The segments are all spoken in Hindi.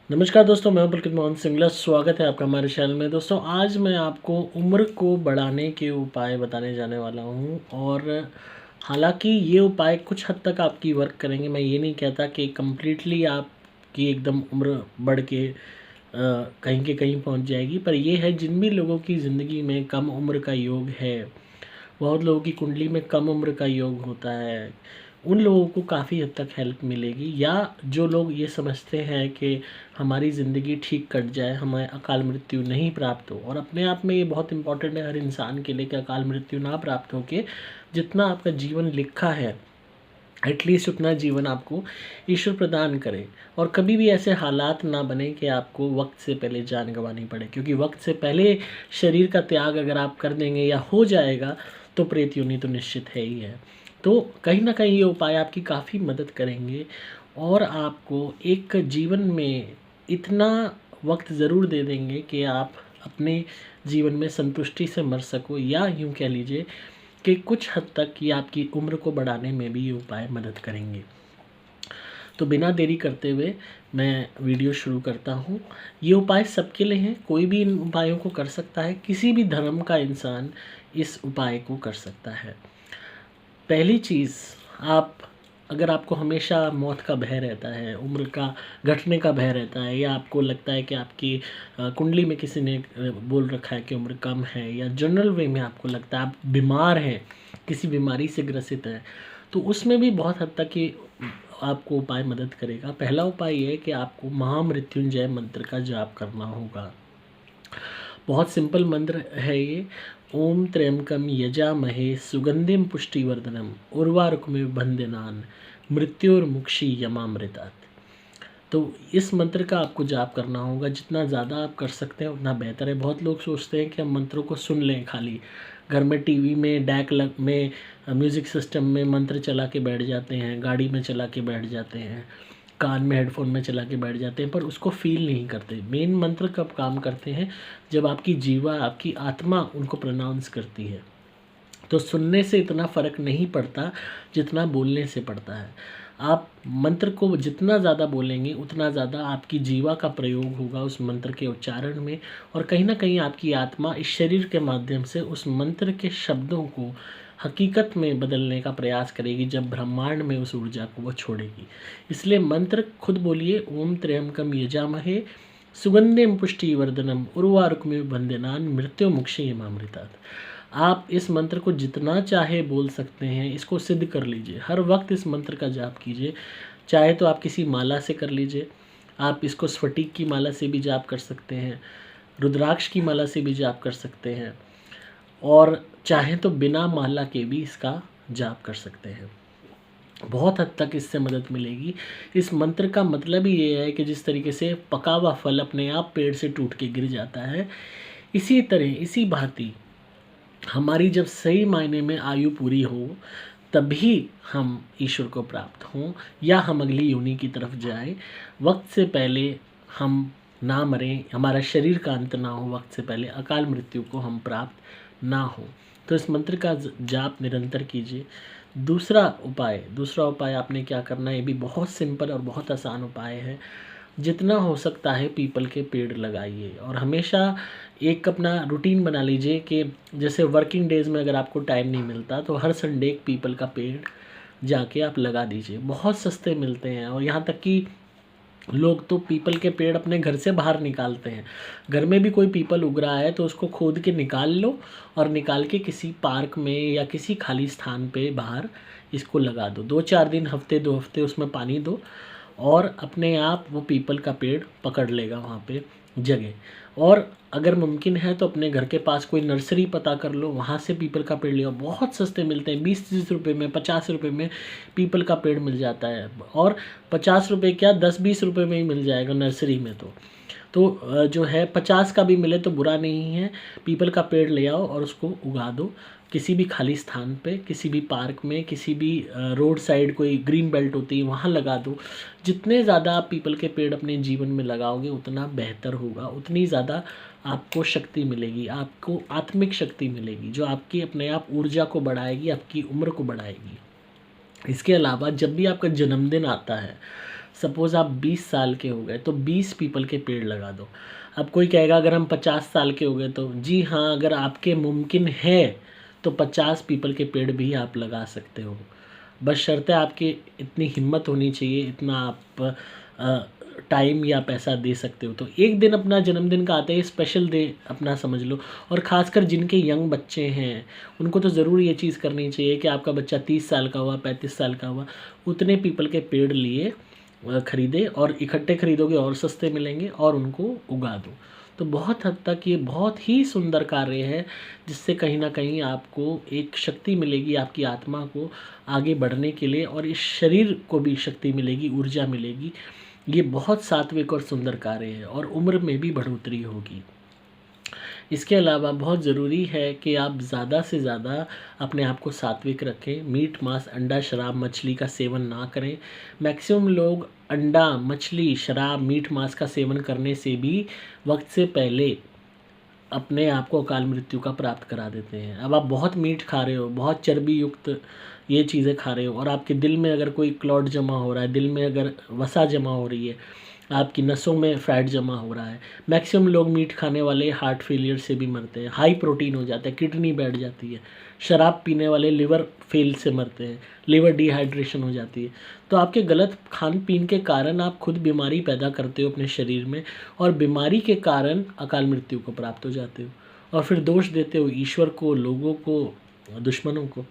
नमस्कार दोस्तों, मैं पुलकित मोहन सिंगला। स्वागत है आपका हमारे चैनल में। दोस्तों, आज मैं आपको उम्र को बढ़ाने के उपाय बताने जाने वाला हूँ। और हालांकि ये उपाय कुछ हद तक आपकी वर्क करेंगे। मैं ये नहीं कहता कि कम्प्लीटली आपकी एकदम उम्र बढ़ के कहीं के कहीं पहुँच जाएगी, पर ये है जिन भी लोगों की ज़िंदगी में कम उम्र का योग है, बहुत लोगों की कुंडली में कम उम्र का योग होता है, उन लोगों को काफ़ी हद तक हेल्प मिलेगी। या जो लोग ये समझते हैं कि हमारी ज़िंदगी ठीक कट जाए, हमें अकाल मृत्यु नहीं प्राप्त हो। और अपने आप में ये बहुत इम्पोर्टेंट है हर इंसान के लिए कि अकाल मृत्यु ना प्राप्त हो के जितना आपका जीवन लिखा है एटलीस्ट उतना जीवन आपको ईश्वर प्रदान करे। और कभी भी ऐसे हालात ना बने कि आपको वक्त से पहले जान गंवानी पड़े, क्योंकि वक्त से पहले शरीर का त्याग अगर आप कर देंगे या हो जाएगा तो प्रेत योनि तो निश्चित है ही है। तो कहीं ना कहीं ये उपाय आपकी काफ़ी मदद करेंगे और आपको एक जीवन में इतना वक्त ज़रूर दे देंगे कि आप अपने जीवन में संतुष्टि से मर सको, या यूँ कह लीजिए कि कुछ हद तक ये आपकी उम्र को बढ़ाने में भी ये उपाय मदद करेंगे। तो बिना देरी करते हुए मैं वीडियो शुरू करता हूँ। ये उपाय सबके लिए हैं, कोई भी इन उपायों को कर सकता है, किसी भी धर्म का इंसान इस उपाय को कर सकता है। पहली चीज़, आप अगर आपको हमेशा मौत का भय रहता है, उम्र का घटने का भय रहता है, या आपको लगता है कि आपकी कुंडली में किसी ने बोल रखा है कि उम्र कम है, या जनरल वे में आपको लगता है आप बीमार हैं, किसी बीमारी से ग्रसित हैं, तो उसमें भी बहुत हद तक ये आपको उपाय मदद करेगा। पहला उपाय ये है कि आपको महामृत्युंजय मंत्र का जाप करना होगा। बहुत सिंपल मंत्र है ये। ओम त्र्यंबकम यजामहे सुगंधिम पुष्टिवर्धनम उर्वारुकमिव बंधनान मृत्युर्मुक्षी यमामृतात्। तो इस मंत्र का आपको जाप करना होगा। जितना ज़्यादा आप कर सकते हैं उतना बेहतर है। बहुत लोग सोचते हैं कि हम मंत्रों को सुन लें, खाली घर में टीवी में डैक लग में म्यूज़िक सिस्टम में मंत्र चला के बैठ जाते हैं, गाड़ी में चला के बैठ जाते हैं, कान में हेडफोन में चला के बैठ जाते हैं, पर उसको फील नहीं करते। मेन मंत्र कब काम करते हैं? जब आपकी जीवा, आपकी आत्मा उनको प्रोनाउंस करती है। तो सुनने से इतना फ़र्क नहीं पड़ता जितना बोलने से पड़ता है। आप मंत्र को जितना ज़्यादा बोलेंगे उतना ज़्यादा आपकी जीवा का प्रयोग होगा उस मंत्र के उच्चारण में, और कहीं ना कहीं आपकी आत्मा इस शरीर के माध्यम से उस मंत्र के शब्दों को हकीकत में बदलने का प्रयास करेगी, जब ब्रह्मांड में उस ऊर्जा को वो छोड़ेगी। इसलिए मंत्र खुद बोलिए, ओम त्र्यंबकम यजामहे सुगंधिम पुष्टिवर्धनम उर्वारुकमिव बंधनान मृत्युर्मुक्षी यमामृतात्। आप इस मंत्र को जितना चाहे बोल सकते हैं, इसको सिद्ध कर लीजिए। हर वक्त इस मंत्र का जाप कीजिए। चाहे तो आप किसी माला से कर लीजिए, आप इसको स्फटिक की माला से भी जाप कर सकते हैं, रुद्राक्ष की माला से भी जाप कर सकते हैं, और चाहे तो बिना माला के भी इसका जाप कर सकते हैं। बहुत हद तक इससे मदद मिलेगी। इस मंत्र का मतलब ही ये है कि जिस तरीके से पका हुआ फल अपने आप पेड़ से टूट के गिर जाता है, इसी तरह इसी भांति हमारी जब सही मायने में आयु पूरी हो तभी हम ईश्वर को प्राप्त हों, या हम अगली योनि की तरफ जाएं। वक्त से पहले हम ना मरें, हमारा शरीर का अंत ना हो, वक्त से पहले अकाल मृत्यु को हम प्राप्त ना हो। तो इस मंत्र का जाप निरंतर कीजिए। दूसरा उपाय आपने क्या करना है, ये भी बहुत सिंपल और बहुत आसान उपाय है। जितना हो सकता है पीपल के पेड़ लगाइए, और हमेशा एक अपना रूटीन बना लीजिए कि जैसे वर्किंग डेज़ में अगर आपको टाइम नहीं मिलता तो हर संडे एक पीपल का पेड़ जाके आप लगा दीजिए। बहुत सस्ते मिलते हैं, और यहाँ तक कि लोग तो पीपल के पेड़ अपने घर से बाहर निकालते हैं। घर में भी कोई पीपल उग रहा है तो उसको खोद के निकाल लो, और निकाल के किसी पार्क में या किसी खाली स्थान पे बाहर इसको लगा दो। 2-4 दिन, हफ्ते 2 हफ्ते उसमें पानी दो, और अपने आप वो पीपल का पेड़ पकड़ लेगा वहाँ पे जगह। और अगर मुमकिन है तो अपने घर के पास कोई नर्सरी पता कर लो, वहाँ से पीपल का पेड़ ले आओ। बहुत सस्ते मिलते हैं, 20-30 रुपये में, 50 रुपये में पीपल का पेड़ मिल जाता है। और 50 रुपये क्या, 10-20 रुपये में ही मिल जाएगा नर्सरी में। तो जो है 50 का भी मिले तो बुरा नहीं है। पीपल का पेड़ ले आओ और उसको उगा दो किसी भी खाली स्थान पे, किसी भी पार्क में, किसी भी रोड साइड कोई ग्रीन बेल्ट होती है वहाँ लगा दो। जितने ज़्यादा आप पीपल के पेड़ अपने जीवन में लगाओगे उतना बेहतर होगा, उतनी ज़्यादा आपको शक्ति मिलेगी, आपको आत्मिक शक्ति मिलेगी, जो आपकी अपने आप ऊर्जा को बढ़ाएगी, आपकी उम्र को बढ़ाएगी। इसके अलावा जब भी आपका जन्मदिन आता है, सपोज़ आप 20 साल के हो गए तो 20 पीपल के पेड़ लगा दो। अब कोई कहेगा अगर हम 50 साल के हो गए तो जी हाँ, अगर आपके मुमकिन है तो 50 पीपल के पेड़ भी आप लगा सकते हो। बशर्ते आपकी इतनी हिम्मत होनी चाहिए, इतना आप टाइम या पैसा दे सकते हो। तो एक दिन अपना जन्मदिन का आता है, स्पेशल डे अपना समझ लो। और ख़ासकर जिनके यंग बच्चे हैं उनको तो ज़रूर ये चीज़ करनी चाहिए कि आपका बच्चा 30 साल का हुआ, 35 साल का हुआ, उतने पीपल के पेड़ लिए खरीदे, और इकट्ठे खरीदोगे और सस्ते मिलेंगे, और उनको उगा दो। तो बहुत हद तक ये बहुत ही सुंदर कार्य है, जिससे कहीं न कहीं आपको एक शक्ति मिलेगी आपकी आत्मा को आगे बढ़ने के लिए, और इस शरीर को भी शक्ति मिलेगी, ऊर्जा मिलेगी। ये बहुत सात्विक और सुंदर कार्य है, और उम्र में भी बढ़ोतरी होगी। इसके अलावा बहुत ज़रूरी है कि आप ज़्यादा से ज़्यादा अपने आप को सात्विक रखें। मीट, मांस, अंडा, शराब, मछली का सेवन ना करें। मैक्सिमम लोग अंडा, मछली, शराब, मीट, मांस का सेवन करने से भी वक्त से पहले अपने आप को अकाल मृत्यु का प्राप्त करा देते हैं। अब आप बहुत मीट खा रहे हो, बहुत चर्बी युक्त ये चीज़ें खा रहे हो, और आपके दिल में अगर कोई क्लॉट जमा हो रहा है, दिल में अगर वसा जमा हो रही है, आपकी नसों में फैट जमा हो रहा है। मैक्सिमम लोग मीट खाने वाले हार्ट फेलियर से भी मरते हैं, हाई प्रोटीन हो जाता है, किडनी बैठ जाती है। शराब पीने वाले लिवर फेल से मरते हैं, लिवर डिहाइड्रेशन हो जाती है। तो आपके गलत खान पीन के कारण आप खुद बीमारी पैदा करते हो अपने शरीर में, और बीमारी के कारण अकाल मृत्यु को प्राप्त हो जाते हो, और फिर दोष देते हो ईश्वर को, लोगों को, दुश्मनों को।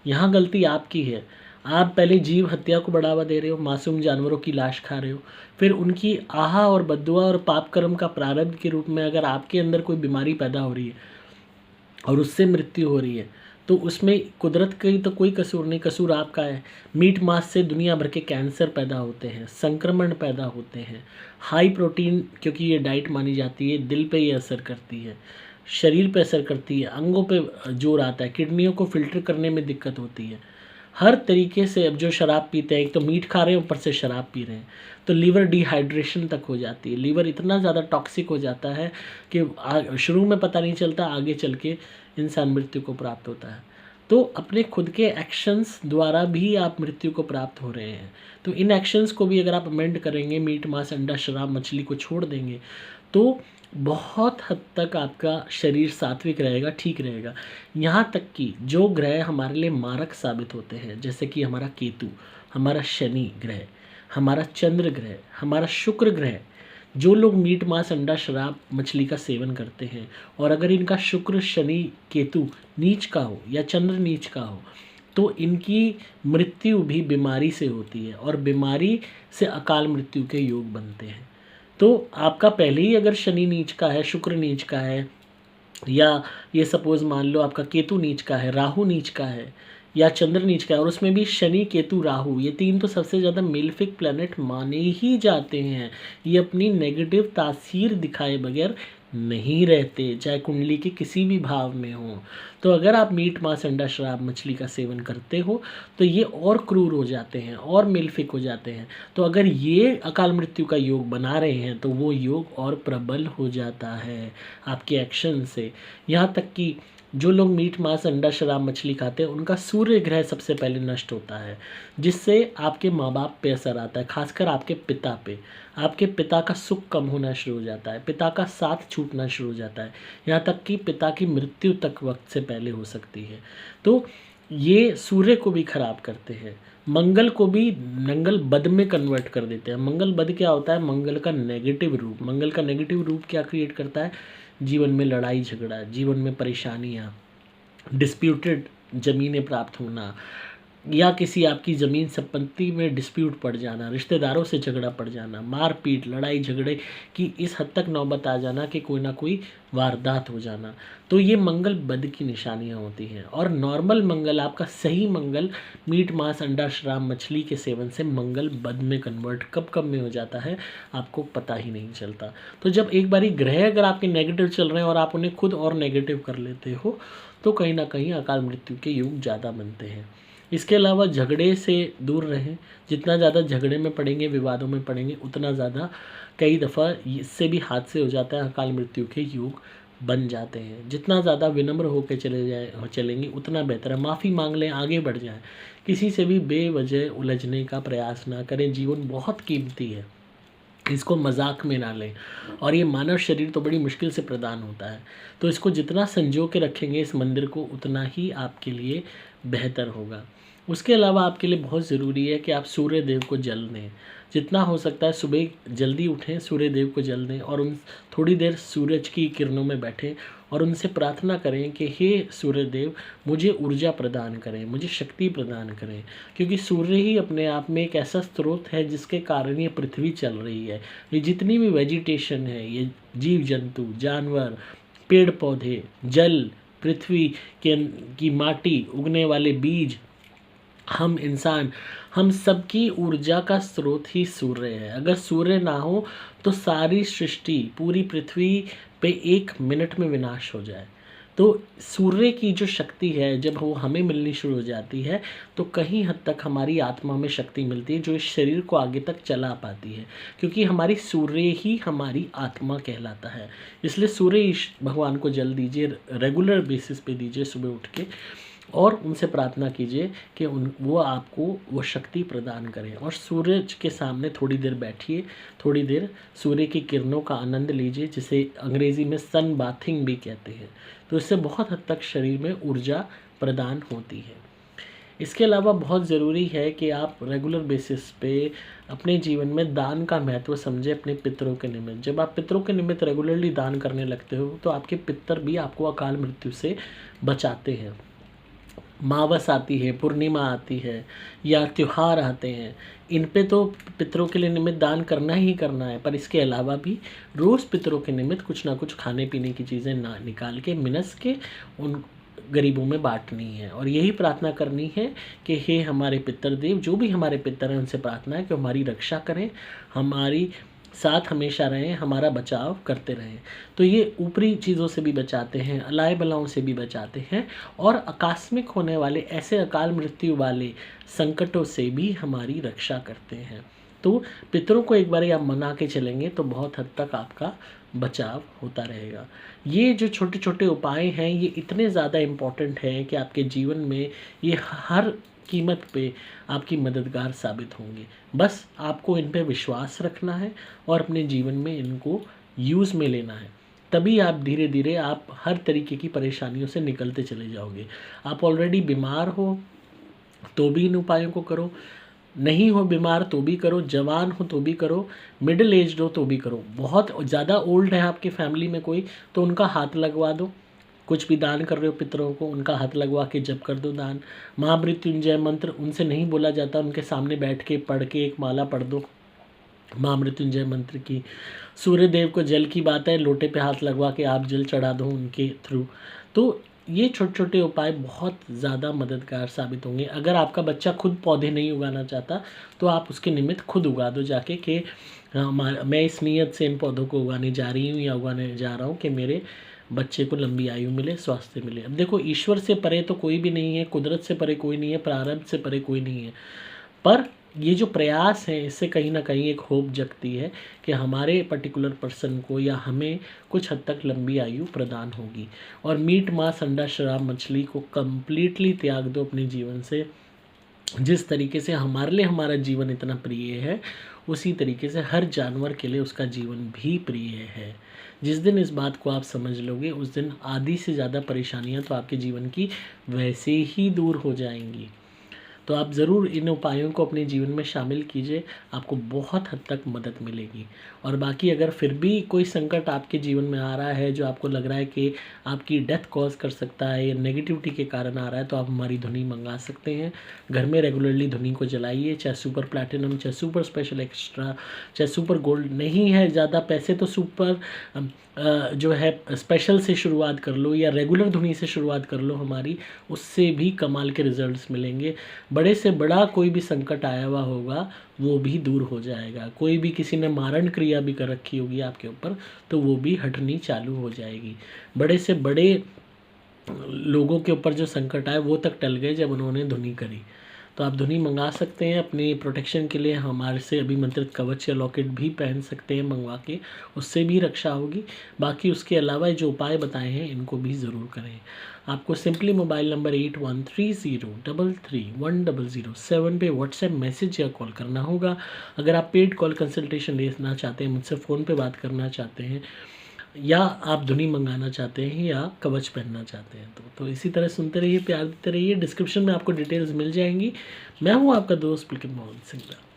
यहाँ गलती आपकी है। आप पहले जीव हत्या को बढ़ावा दे रहे हो, मासूम जानवरों की लाश खा रहे हो, फिर उनकी आहा और बद्दुआ और पाप कर्म का प्रारब्ध के रूप में अगर आपके अंदर कोई बीमारी पैदा हो रही है और उससे मृत्यु हो रही है, तो उसमें कुदरत का तो कोई कसूर नहीं, कसूर आपका है। मीट मांस से दुनिया भर के कैंसर पैदा होते हैं, संक्रमण पैदा होते हैं। हाई प्रोटीन, क्योंकि ये डाइट मानी जाती है, दिल पे ये असर करती है, शरीर पे असर करती है, अंगों पे जोर आता है, किडनियों को फिल्टर करने में दिक्कत होती है। हर तरीके से अब जो शराब पीते हैं, एक तो मीट खा रहे हैं, ऊपर से शराब पी रहे हैं, तो लीवर डिहाइड्रेशन तक हो जाती है। लीवर इतना ज़्यादा टॉक्सिक हो जाता है कि शुरू में पता नहीं चलता, आगे चल के इंसान मृत्यु को प्राप्त होता है। तो अपने खुद के एक्शंस द्वारा भी आप मृत्यु को प्राप्त हो रहे हैं। तो इन एक्शंस को भी अगर आप अमेंड करेंगे, मीट, मांस, अंडा, शराब, मछली को छोड़ देंगे, तो बहुत हद तक आपका शरीर सात्विक रहेगा, ठीक रहेगा। यहाँ तक कि जो ग्रह हमारे लिए मारक साबित होते हैं, जैसे कि हमारा केतु, हमारा शनि ग्रह, हमारा चंद्र ग्रह, हमारा शुक्र ग्रह, जो लोग मीट, मांस, अंडा, शराब, मछली का सेवन करते हैं, और अगर इनका शुक्र, शनि, केतु नीच का हो या चंद्र नीच का हो, तो इनकी मृत्यु भी बीमारी से होती है, और बीमारी से अकाल मृत्यु के योग बनते हैं। तो आपका पहले ही अगर शनि नीच का है, शुक्र नीच का है, या ये सपोज़ मान लो आपका केतु नीच का है, राहु नीच का है, या चंद्र नीच का है, और उसमें भी शनि, केतु, राहु, ये तीन तो सबसे ज़्यादा मेलेफिक प्लैनेट माने ही जाते हैं। ये अपनी नेगेटिव तासीर दिखाए बगैर नहीं रहते, चाहे कुंडली के किसी भी भाव में हो। तो अगर आप मीट, मांस, अंडा, शराब, मछली का सेवन करते हो, तो ये और क्रूर हो जाते हैं, और मेलेफिक हो जाते हैं। तो अगर ये अकाल मृत्यु का योग बना रहे हैं, तो वो योग और प्रबल हो जाता है आपके एक्शन से। यहाँ तक कि जो लोग मीट, मांस, अंडा, शराब, मछली खाते हैं, उनका सूर्य ग्रह सबसे पहले नष्ट होता है, जिससे आपके माँ बाप पे असर आता है, खासकर आपके पिता पे। आपके पिता का सुख कम होना शुरू हो जाता है, पिता का साथ छूटना शुरू हो जाता है, यहाँ तक कि पिता की मृत्यु तक वक्त से पहले हो सकती है। तो ये सूर्य को भी खराब करते हैं, मंगल को भी मंगल बद में कन्वर्ट कर देते हैं। मंगल बद क्या होता है? मंगल का नेगेटिव रूप। मंगल का नेगेटिव रूप क्या क्रिएट करता है? जीवन में लड़ाई झगड़ा, जीवन में परेशानियाँ, डिस्प्यूटेड ज़मीनें प्राप्त होना, या किसी आपकी ज़मीन संपत्ति में डिस्प्यूट पड़ जाना, रिश्तेदारों से झगड़ा पड़ जाना, मारपीट, लड़ाई झगड़े की इस हद तक नौबत आ जाना कि कोई ना कोई वारदात हो जाना। तो ये मंगल बद की निशानियाँ होती हैं। और नॉर्मल मंगल, आपका सही मंगल, मीट, मांस, अंडा, शराब, मछली के सेवन से मंगल बद में कन्वर्ट कब कब में हो जाता है, आपको पता ही नहीं चलता। तो जब एक बारी ग्रह अगर आपके नेगेटिव चल रहे हैं और आप उन्हें खुद और नेगेटिव कर लेते हो, तो कहीं ना कहीं अकाल मृत्यु के योग ज़्यादा बनते हैं। इसके अलावा झगड़े से दूर रहें। जितना ज़्यादा झगड़े में पड़ेंगे, विवादों में पड़ेंगे, उतना ज़्यादा कई दफ़ा इससे भी हादसे हो जाता है, अकाल मृत्यु के योग बन जाते हैं। जितना ज़्यादा विनम्र होकर चलेंगे उतना बेहतर है। माफ़ी मांग लें, आगे बढ़ जाएं। किसी से भी बेवजह उलझने का प्रयास ना करें। जीवन बहुत कीमती है, इसको मजाक में ना लें। और ये मानव शरीर तो बड़ी मुश्किल से प्रदान होता है, तो इसको जितना संजो के रखेंगे इस मंदिर को, उतना ही आपके लिए बेहतर होगा। उसके अलावा आपके लिए बहुत ज़रूरी है कि आप सूर्य देव को जल दें। जितना हो सकता है सुबह जल्दी उठें, सूर्य देव को जल दें और उन थोड़ी देर सूरज की किरणों में बैठें और उनसे प्रार्थना करें कि हे सूर्य देव, मुझे ऊर्जा प्रदान करें, मुझे शक्ति प्रदान करें। क्योंकि सूर्य ही अपने आप में एक ऐसा स्रोत है जिसके कारण ये पृथ्वी चल रही है। ये जितनी भी वेजिटेशन है, ये जीव जंतु, जानवर, पेड़ पौधे, जल, पृथ्वी के की माटी, उगने वाले बीज, हम इंसान, हम सबकी ऊर्जा का स्रोत ही सूर्य है। अगर सूर्य ना हो तो सारी सृष्टि, पूरी पृथ्वी पे 1 मिनट में विनाश हो जाए। तो सूर्य की जो शक्ति है, जब वो हमें मिलनी शुरू हो जाती है तो कहीं हद तक हमारी आत्मा में शक्ति मिलती है जो इस शरीर को आगे तक चला पाती है। क्योंकि हमारी सूर्य ही हमारी आत्मा कहलाता है। इसलिए सूर्य भगवान को जल दीजिए, रेगुलर बेसिस पे दीजिए सुबह उठ के, और उनसे प्रार्थना कीजिए कि वो आपको वो शक्ति प्रदान करें। और सूरज के सामने थोड़ी देर बैठिए, थोड़ी देर सूर्य की किरणों का आनंद लीजिए, जिसे अंग्रेज़ी में सन बाथिंग भी कहते हैं। तो इससे बहुत हद तक शरीर में ऊर्जा प्रदान होती है। इसके अलावा बहुत ज़रूरी है कि आप रेगुलर बेसिस पे अपने जीवन में दान का महत्व समझें अपने पितरों के निमित्त। जब आप पितरों के निमित्त रेगुलरली दान करने लगते हो तो आपके पितर भी आपको अकाल मृत्यु से बचाते हैं। मावस आती है, पूर्णिमा आती है या त्योहार आते हैं, इन पे तो पितरों के लिए निमित्त दान करना ही करना है। पर इसके अलावा भी रोज़ पितरों के निमित्त कुछ ना कुछ खाने पीने की चीज़ें ना निकाल के मिनस के उन गरीबों में बांटनी है। और यही प्रार्थना करनी है कि हे हमारे पितर देव, जो भी हमारे पितर हैं उनसे प्रार्थना है कि हमारी रक्षा करें, हमारी साथ हमेशा रहें, हमारा बचाव करते रहें। तो ये ऊपरी चीज़ों से भी बचाते हैं, अलाय बलाओं से भी बचाते हैं, और आकस्मिक होने वाले ऐसे अकाल मृत्यु वाले संकटों से भी हमारी रक्षा करते हैं। तो पितरों को एक बार आप मना के चलेंगे तो बहुत हद तक आपका बचाव होता रहेगा। ये जो छोटे छोटे उपाय हैं ये इतने ज़्यादा इम्पॉर्टेंट हैं कि आपके जीवन में ये हर कीमत पे आपकी मददगार साबित होंगे। बस आपको इन पे विश्वास रखना है और अपने जीवन में इनको यूज़ में लेना है। तभी आप धीरे धीरे आप हर तरीके की परेशानियों से निकलते चले जाओगे। आप ऑलरेडी बीमार हो तो भी इन उपायों को करो, नहीं हो बीमार तो भी करो, जवान हो तो भी करो, मिडिल एज्ड हो तो भी करो, बहुत ज़्यादा ओल्ड है आपकी फैमिली में कोई तो उनका हाथ लगवा दो। कुछ भी दान कर रहे हो पितरों को, उनका हाथ लगवा के जप कर दो दान। महामृत्युंजय मंत्र उनसे नहीं बोला जाता, उनके सामने बैठ के पढ़ के एक माला पढ़ दो महामृत्युंजय मंत्र की। सूर्य देव को जल की बात है, लोटे पे हाथ लगवा के आप जल चढ़ा दो उनके थ्रू। तो ये छोटे छोटे उपाय बहुत ज़्यादा मददगार साबित होंगे। अगर आपका बच्चा खुद पौधे नहीं उगाना चाहता तो आप उसके निमित्त खुद उगा दो जाके कि मैं इस नीयत से इन पौधों को उगाने जा रही हूँ या उगाने जा रहा हूँ कि मेरे बच्चे को लंबी आयु मिले, स्वास्थ्य मिले। अब देखो, ईश्वर से परे तो कोई भी नहीं है, कुदरत से परे कोई नहीं है, प्रारब्ध से परे कोई नहीं है। पर ये जो प्रयास है इससे कहीं ना कहीं एक होप जगती है कि हमारे पर्टिकुलर पर्सन को या हमें कुछ हद तक लंबी आयु प्रदान होगी। और मीट, मांस, अंडा, शराब, मछली को कम्प्लीटली त्याग दो अपने जीवन से। जिस तरीके से हमारे लिए हमारा जीवन इतना प्रिय है, उसी तरीके से हर जानवर के लिए उसका जीवन भी प्रिय है। जिस दिन इस बात को आप समझ लोगे उस दिन आधी से ज़्यादा परेशानियां तो आपके जीवन की वैसे ही दूर हो जाएंगी। तो आप ज़रूर इन उपायों को अपने जीवन में शामिल कीजिए, आपको बहुत हद तक मदद मिलेगी। और बाकी अगर फिर भी कोई संकट आपके जीवन में आ रहा है जो आपको लग रहा है कि आपकी डेथ कॉज कर सकता है या नेगेटिविटी के कारण आ रहा है, तो आप हमारी धुनी मंगा सकते हैं। घर में रेगुलरली धुनी को जलाइए, चाहे सुपर प्लैटिनम, चाहे सुपर स्पेशल एक्स्ट्रा, चाहे सुपर गोल्ड। नहीं है ज़्यादा पैसे तो सुपर जो है स्पेशल से शुरुआत कर लो या रेगुलर धुनी से शुरुआत कर लो हमारी, उससे भी कमाल के रिजल्ट्स मिलेंगे। बड़े से बड़ा कोई भी संकट आया हुआ होगा वो भी दूर हो जाएगा। कोई भी किसी ने मारण क्रिया भी कर रखी होगी आपके ऊपर तो वो भी हटनी चालू हो जाएगी। बड़े से बड़े लोगों के ऊपर जो संकट आए वो तक टल गए जब उन्होंने धुनी करी। तो आप धुनी मंगा सकते हैं अपनी प्रोटेक्शन के लिए। हमारे से अभिमंत्रित कवच या लॉकेट भी पहन सकते हैं मंगवा के, उससे भी रक्षा होगी। बाकी उसके अलावा जो उपाय बताए हैं इनको भी ज़रूर करें। आपको सिंपली मोबाइल नंबर 8130331007 पे व्हाट्सएप मैसेज या कॉल करना होगा। अगर आप पेड कॉल कंसल्टेशन लेना चाहते हैं, मुझसे फ़ोन पे बात करना चाहते हैं, या आप धुनी मंगाना चाहते हैं या कवच पहनना चाहते हैं, तो इसी तरह सुनते रहिए, प्यार देते रहिए। डिस्क्रिप्शन में आपको डिटेल्स मिल जाएंगी। मैं हूँ आपका दोस्त पुलकित मोहन सिंह।